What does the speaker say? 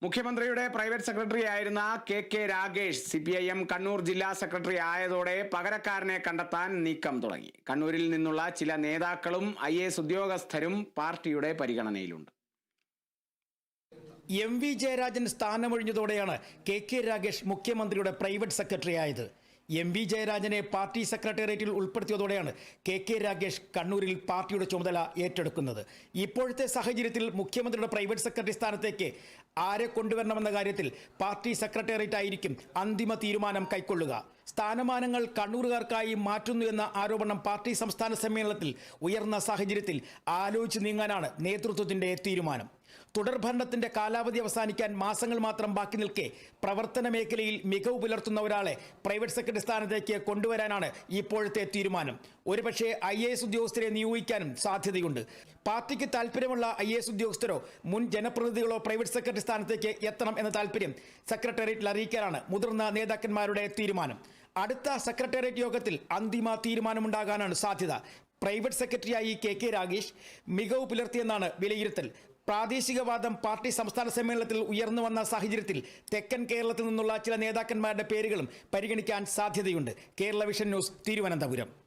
മുഖ്യമന്ത്രിയുടെ private secretary ആയിരുന്ന K Ragesh CPIM Kannur ജില്ലാ സെക്രട്ടറി ആയതോടെ പകരക്കാരനെ കണ്ടെത്താൻ നീക്കം തുടങ്ങി. കണ്ണൂരിൽ നിന്നുള്ള ചില നേതാക്കളും IAS ഉദ്യോഗസ്ഥരും പാർട്ടിയുടെ പരിഗണനയിലുണ്ട്. MV ജയരാജൻ സ്ഥാനമൊഴിഞ്ഞതോടെയാണ് കെ രാഗേഷ് മുഖ്യമന്ത്രിയുടെ പ്രൈവറ്റ് സെക്രട്ടറി ആയത്. MV ജയരാജനെ പാർട്ടി സെക്രട്ടേറിയറ്റിൽ ഉൾപ്പെടുത്തിയതോടെയാണ് കെ രാഗേഷ് കണ്ണൂരിൽ പാർട്ടിയുടെ ചുമതല ഏറ്റെടുക്കുന്നത്. ഇപ്പോഴത്തെ സാഹചര്യത്തിൽ മുഖ്യമന്ത്രിയുടെ പ്രൈവറ്റ് സെക്രട്ടറി സ്ഥാനത്തേക്ക് ആരെ കൊണ്ടുവരണമെന്ന കാര്യത്തിൽ പാർട്ടി സെക്രട്ടേറിയറ്റ് ആയിരിക്കും അന്തിമ തീരുമാനം കൈക്കൊള്ളുക. സ്ഥാനമാനങ്ങൾ കണ്ണൂരുകാർക്കായി മാറ്റുന്നു എന്ന ആരോപണം പാർട്ടി സംസ്ഥാന സമ്മേളനത്തിൽ ഉയർന്ന സാഹചര്യത്തിൽ ആലോചിച്ച് നീങ്ങാനാണ് നേതൃത്വത്തിന്റെ തീരുമാനം. തുടർഭരണത്തിന്റെ കാലാവധി അവസാനിക്കാൻ മാസങ്ങൾ മാത്രം ബാക്കി നിൽക്കെ പ്രവർത്തന മേഖലയിൽ മികവ് പുലർത്തുന്ന ഒരാളെ പ്രൈവറ്റ് സെക്രട്ടറി സ്ഥാനത്തേക്ക് കൊണ്ടുവരാനാണ് ഇപ്പോഴത്തെ തീരുമാനം. ഒരുപക്ഷെ IAS ഉദ്യോഗസ്ഥരെ നിയോഗിക്കാനും സാധ്യതയുണ്ട്. പാർട്ടിക്ക് താല്പര്യമുള്ള IAS ഉദ്യോഗസ്ഥരോ മുൻ ജനപ്രതിനിധികളോ പ്രൈവറ്റ് സെക്രട്ടറി സ്ഥാനത്തേക്ക് എത്തണം എന്ന താല്പര്യം സെക്രട്ടേറിയറ്റിൽ അറിയിക്കാനാണ് മുതിർന്ന നേതാക്കന്മാരുടെ തീരുമാനം. അടുത്ത സെക്രട്ടേറിയറ്റ് യോഗത്തിൽ അന്തിമ തീരുമാനമുണ്ടാകാനാണ് സാധ്യത. പ്രൈവറ്റ് സെക്രട്ടറിയായി കെ രാഗേഷ് മികവ് പുലർത്തിയെന്നാണ് വിലയിരുത്തൽ. പ്രാദേശികവാദം പാർട്ടി സംസ്ഥാന സമ്മേളനത്തിൽ ഉയർന്നു വന്ന സാഹചര്യത്തിൽ തെക്കൻ കേരളത്തിൽ നിന്നുള്ള ചില നേതാക്കന്മാരുടെ പേരുകളും പരിഗണിക്കാൻ സാധ്യതയുണ്ട്. Kerala vision news, Thiruvananthapuram.